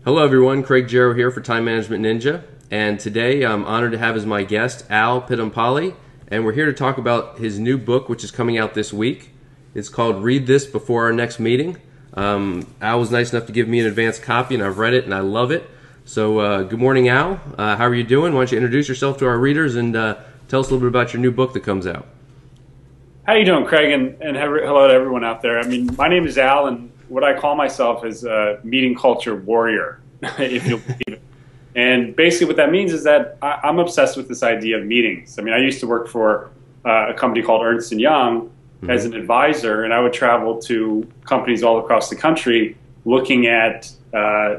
Hello everyone, Craig Jarrow here for Time Management Ninja, and today I'm honored to have as my guest Al Pittampalli, and we're here to talk about his new book which is coming out this week. It's called Read This Before Our Next Meeting. Al was nice enough to give me an advanced copy and I've read it and I love it. So good morning, Al. How are you doing? Why don't you introduce yourself to our readers and tell us a little bit about your new book that comes out. How you doing, Craig, and hello to everyone out there. I mean, my name is Al, and what I call myself is a meeting culture warrior, if you'll believe it. And basically what that means is that I'm obsessed with this idea of meetings. I mean, I used to work for a company called Ernst & Young as an advisor, and I would travel to companies all across the country looking at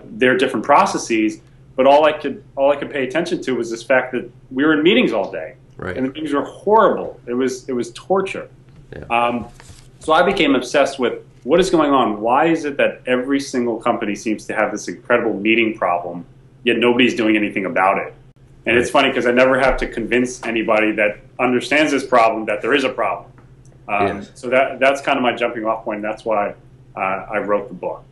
their different processes, but all I could pay attention to was this fact that we were in meetings all day. Right. And the meetings were horrible. It was torture. Yeah. So I became obsessed with what is going on. Why is it that every single company seems to have this incredible meeting problem, yet nobody's doing anything about it? And it's funny because I never have to convince anybody that understands this problem that there is a problem. Yes. So that's kind of my jumping off point. That's why I wrote the book.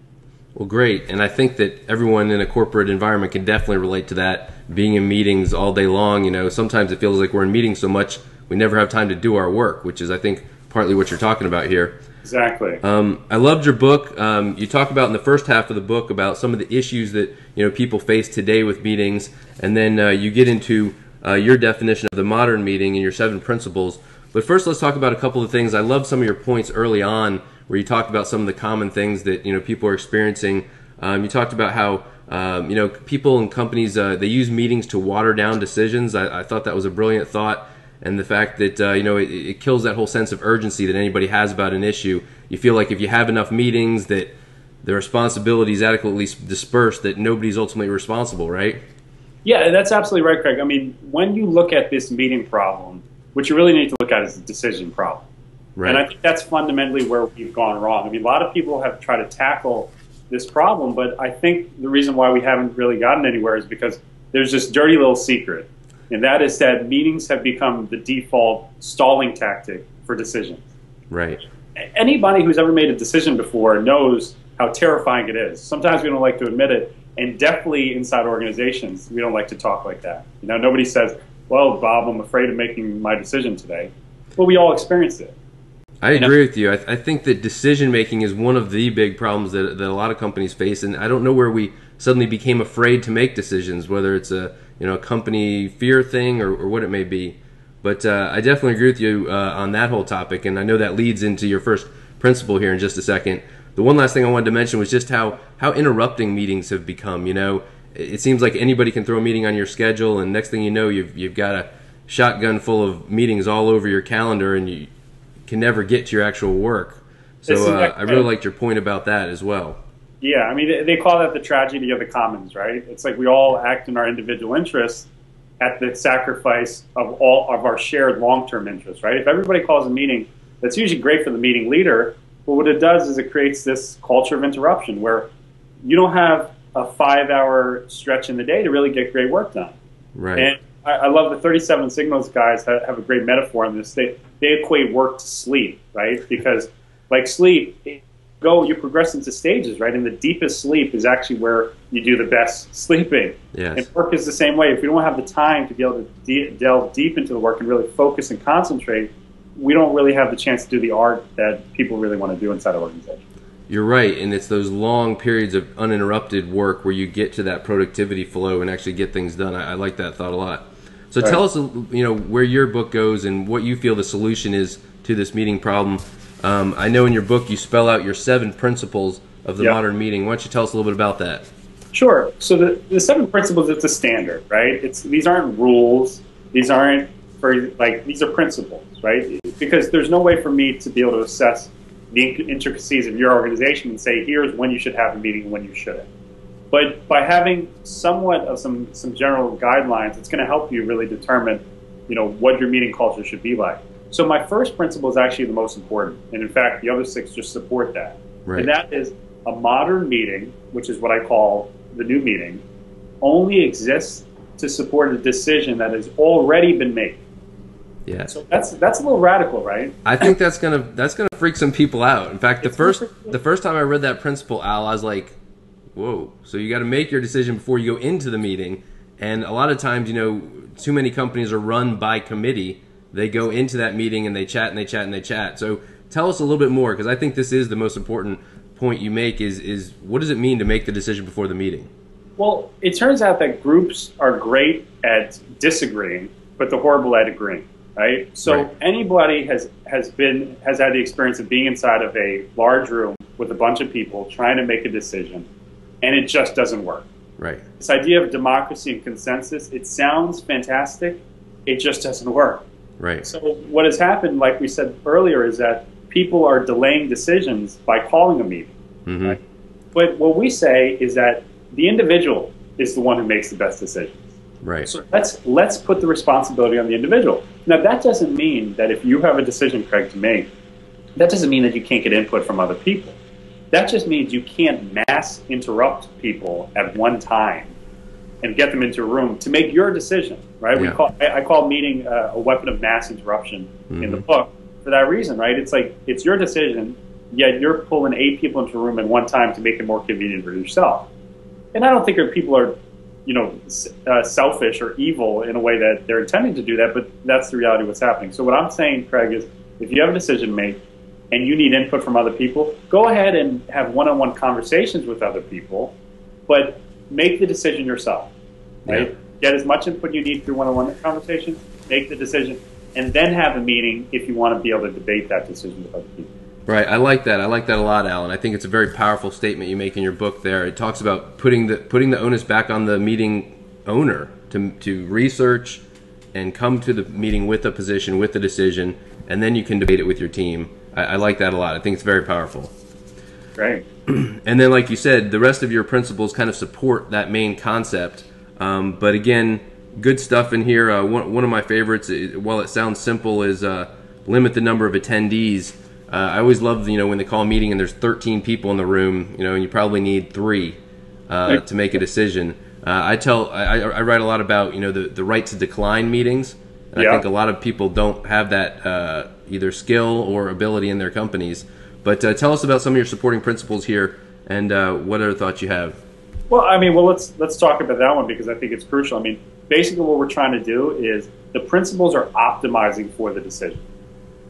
Well, great. And I think that everyone in a corporate environment can definitely relate to that, being in meetings all day long. You know, sometimes it feels like we're in meetings so much we never have time to do our work, which is, I think, partly what you're talking about here. Exactly. I loved your book. You talk about in the first half of the book about some of the issues that people face today with meetings, and then you get into your definition of the modern meeting and your 7 principles. But first, let's talk about a couple of things. I love some of your points early on where you talked about some of the common things that people are experiencing. You talked about how people and companies they use meetings to water down decisions. I thought that was a brilliant thought, and the fact that it kills that whole sense of urgency that anybody has about an issue. You feel like if you have enough meetings that the responsibility is adequately dispersed, that nobody's ultimately responsible, right? Yeah, that's absolutely right, Craig. I mean, when you look at this meeting problem, what you really need to look at is the decision problem. Right. And I think that's fundamentally where we've gone wrong. I mean, a lot of people have tried to tackle this problem, but I think the reason why we haven't really gotten anywhere is because there's this dirty little secret, and that is that meetings have become the default stalling tactic for decisions. Right. Anybody who's ever made a decision before knows how terrifying it is. Sometimes we don't like to admit it, and definitely inside organizations, we don't like to talk like that. Nobody says, well, Bob, I'm afraid of making my decision today. Well, we all experience it. I agree with you. I think that decision-making is one of the big problems that a lot of companies face, and I don't know where we suddenly became afraid to make decisions, whether it's a company fear thing or what it may be. But I definitely agree with you on that whole topic, and I know that leads into your first principle here in just a second. The one last thing I wanted to mention was just how interrupting meetings have become. It seems like anybody can throw a meeting on your schedule, and next thing you know, you've got a shotgun full of meetings all over your calendar, and you can never get to your actual work. So I really liked your point about that as well. Yeah, I mean, they call that the tragedy of the commons, right? It's like we all act in our individual interests at the sacrifice of all of our shared long-term interests, right? If everybody calls a meeting, that's usually great for the meeting leader, but what it does is it creates this culture of interruption where you don't have a 5-hour stretch in the day to really get great work done. Right. And I love the 37 Signals guys have a great metaphor on this. They equate work to sleep, right? Because like sleep, you progress into stages, right? And the deepest sleep is actually where you do the best sleeping. Yes. And work is the same way. If we don't have the time to be able to delve deep into the work and really focus and concentrate, we don't really have the chance to do the art that people really want to do inside an organization. You're right, and it's those long periods of uninterrupted work where you get to that productivity flow and actually get things done. I like that thought a lot. So tell us, where your book goes and what you feel the solution is to this meeting problem. I know in your book you spell out your 7 principles of the modern meeting. Why don't you tell us a little bit about that? Sure. So the 7 principles, it's a standard, right? These aren't rules. These aren't these are principles, right? Because there's no way for me to be able to assess the intricacies of your organization and say, here's when you should have a meeting and when you shouldn't. But by having somewhat of some general guidelines, it's going to help you really determine, what your meeting culture should be like. So my first principle is actually the most important. And in fact, the other 6 just support that. Right. And that is a modern meeting, which is what I call the new meeting, only exists to support a decision that has already been made. Yeah. So that's a little radical, right? I think that's gonna freak some people out. In fact, the first time I read that principle, Al, I was like, Whoa. So you got to make your decision before you go into the meeting. And a lot of times, you know, too many companies are run by committee. They go into that meeting and they chat and they chat and they chat. So tell us a little bit more, because I think this is the most important point you make is what does it mean to make the decision before the meeting? Well, it turns out that groups are great at disagreeing, but they're horrible at agreeing, right? So right. Anybody has had the experience of being inside of a large room with a bunch of people trying to make a decision, and it just doesn't work. Right. This idea of democracy and consensus, it sounds fantastic, it just doesn't work. Right. So what has happened, like we said earlier, is that people are delaying decisions by calling a meeting. Mm-hmm. Right? But what we say is that the individual is the one who makes the best decisions. Right. So let's put the responsibility on the individual. Now, that doesn't mean that if you have a decision, Craig, to make, that doesn't mean that you can't get input from other people. That just means you can't mass interrupt people at one time and get them into a room to make your decision, right? Yeah. I call meeting a weapon of mass interruption in the book for that reason, right? It's like, it's your decision, yet you're pulling 8 people into a room at one time to make it more convenient for yourself. And I don't think people are, you know, selfish or evil in a way that they're intending to do that, but that's the reality of what's happening. So what I'm saying, Craig, is if you have a decision to make and you need input from other people, go ahead and have one-on-one conversations with other people, but make the decision yourself, right? Yeah. Get as much input you need through one-on-one conversations, make the decision, and then have a meeting if you want to be able to debate that decision with other people. Right. I like that. I like that a lot, Alan. I think it's a very powerful statement you make in your book there. It talks about putting the onus back on the meeting owner to research and come to the meeting with a position, with the decision, and then you can debate it with your team. I like that a lot. I think it's very powerful. Great. And then, like you said, the rest of your principles kind of support that main concept. But again, good stuff in here. One of my favorites, while it sounds simple, is limit the number of attendees. I always love, you know, when they call a meeting and there's 13 people in the room, you know, and you probably need 3 to make a decision. I write a lot about, you know, the right to decline meetings. And I think a lot of people don't have that either skill or ability in their companies. But tell us about some of your supporting principles here and what other thoughts you have. Well, I mean, let's talk about that one because I think it's crucial. I mean, basically what we're trying to do is the principles are optimizing for the decision.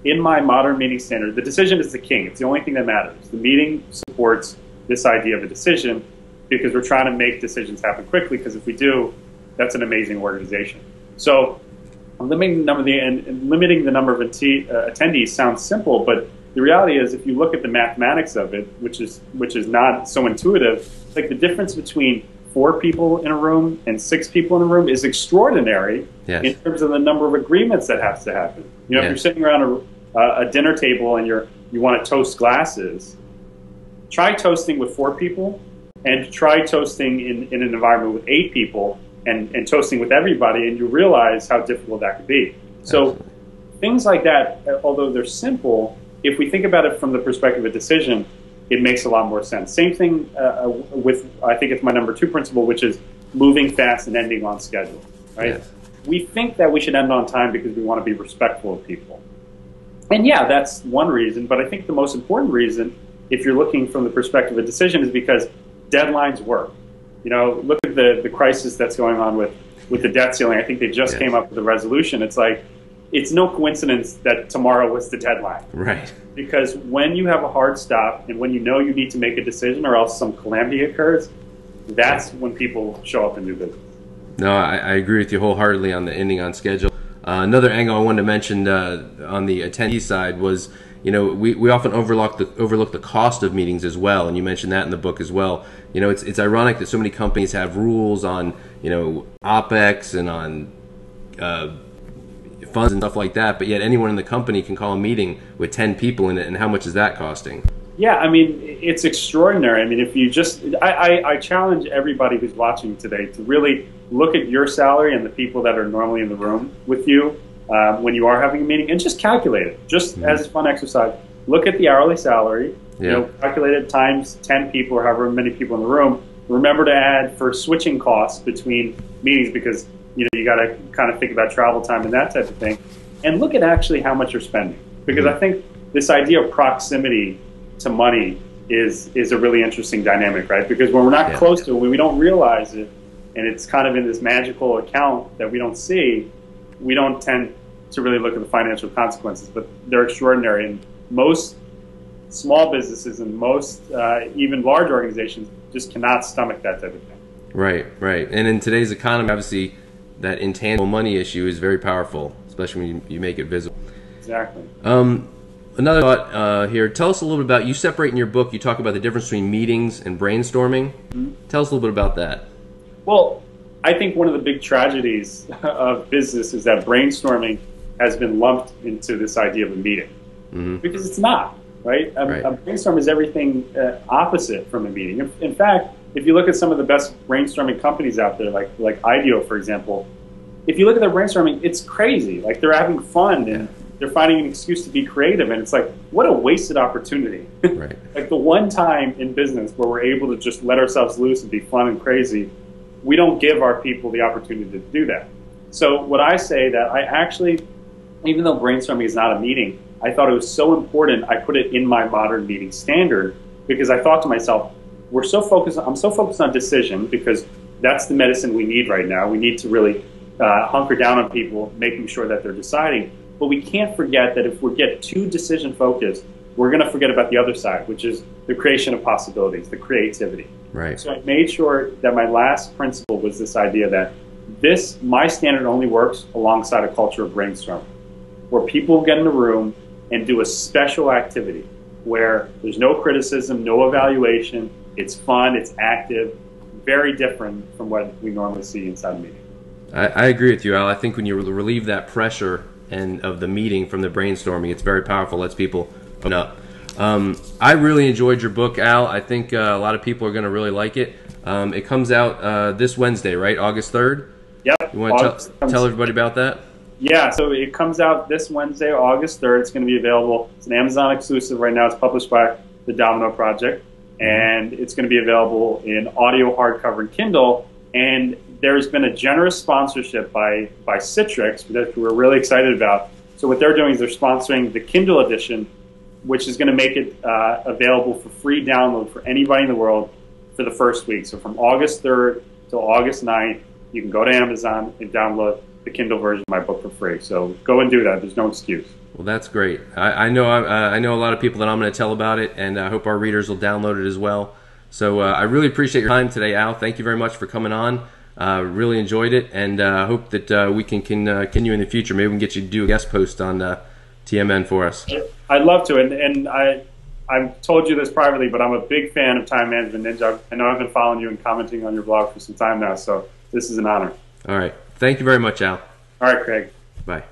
In my modern meeting standard, the decision is the king. It's the only thing that matters. The meeting supports this idea of a decision because we're trying to make decisions happen quickly, because if we do, that's an amazing organization. So limiting the number of attendees sounds simple, but the reality is if you look at the mathematics of it, which is not so intuitive, like the difference between 4 people in a room and 6 people in a room is extraordinary in terms of the number of agreements that has to happen. You know, if you're sitting around a dinner table and you want to toast glasses, try toasting with 4 people and try toasting in an environment with 8 people and toasting with everybody, and you realize how difficult that could be. So things like that, although they're simple, if we think about it from the perspective of decision, it makes a lot more sense. Same thing with, I think it's my number 2 principle, which is moving fast and ending on schedule, right? Yes. We think that we should end on time because we want to be respectful of people. And yeah, that's one reason, but I think the most important reason, if you're looking from the perspective of decision, is because deadlines work. You know, look at the crisis that's going on with the debt ceiling. I think they just came up with a resolution. It's like, it's no coincidence that tomorrow was the deadline. Right. Because when you have a hard stop and when you know you need to make a decision or else some calamity occurs, that's when people show up and do business. No, I agree with you wholeheartedly on the ending on schedule. Another angle I wanted to mention on the attendee side was, you know, we often overlook the cost of meetings as well, and you mentioned that in the book as well. You know, it's ironic that so many companies have rules on, you know, OpEx and on funds and stuff like that, but yet anyone in the company can call a meeting with 10 people in it, and how much is that costing? Yeah, I mean, it's extraordinary. I mean, if you just, I challenge everybody who's watching today to really look at your salary and the people that are normally in the room with you when you are having a meeting, and just calculate it, just as a fun exercise. Look at the hourly salary, you know, calculate it times 10 people or however many people in the room. Remember to add for switching costs between meetings, because you know you got to kind of think about travel time and that type of thing, and look at actually how much you're spending, because I think this idea of proximity to money is a really interesting dynamic, right? Because when we're not close to it, when we don't realize it, and it's kind of in this magical account that we don't see, we don't tend to really look at the financial consequences, but they're extraordinary. And most small businesses and most even large organizations just cannot stomach that type of thing. Right. And in today's economy, obviously, that intangible money issue is very powerful, especially when you make it visible. Exactly. Another thought here. Tell us a little bit about, you separate in your book, you talk about the difference between meetings and brainstorming. Tell us a little bit about that. Well, I think one of the big tragedies of business is that brainstorming has been lumped into this idea of a meeting, because it's not, right? A brainstorm is everything opposite from a meeting. In fact, if you look at some of the best brainstorming companies out there, like IDEO, for example, if you look at their brainstorming, it's crazy. Like, they're having fun and they're finding an excuse to be creative, and it's like, what a wasted opportunity. Like, the one time in business where we're able to just let ourselves loose and be fun and crazy, we don't give our people the opportunity to do that. So what I say that I actually, even though brainstorming is not a meeting, I thought it was so important I put it in my modern meeting standard, because I thought to myself, I'm so focused on decision, because that's the medicine we need right now. We need to really hunker down on people, making sure that they're deciding. But we can't forget that if we get too decision focused, we're going to forget about the other side, which is the creation of possibilities, the creativity. So I made sure that my last principle was this idea that my standard only works alongside a culture of brainstorming, where people get in a room and do a special activity where there's no criticism, no evaluation, it's fun, it's active, very different from what we normally see inside a meeting. I agree with you, Al. I think when you relieve that pressure of the meeting from the brainstorming, it's very powerful, lets people open up. I really enjoyed your book, Al. I think a lot of people are going to really like it. It comes out this Wednesday, right? August 3rd? Yep. You want to tell everybody about that? Yeah, so it comes out this Wednesday, August 3rd. It's going to be available. It's an Amazon exclusive right now. It's published by the Domino Project, and it's going to be available in audio, hardcover, and Kindle. And there's been a generous sponsorship by Citrix that we're really excited about. So what they're doing is they're sponsoring the Kindle edition, which is going to make it available for free download for anybody in the world for the first week. So from August 3rd till August 9th, you can go to Amazon and download the Kindle version of my book for free. So go and do that. There's no excuse. Well, that's great. I know a lot of people that I'm going to tell about it, and I hope our readers will download it as well. So I really appreciate your time today, Al. Thank you very much for coming on. Really enjoyed it, and I hope that we can continue in the future. Maybe we can get you to do a guest post on TMN for us. I'd love to, and I've told you this privately, but I'm a big fan of Time Management Ninja. I know I've been following you and commenting on your blog for some time now, so this is an honor. All right. Thank you very much, Al. All right, Craig. Bye.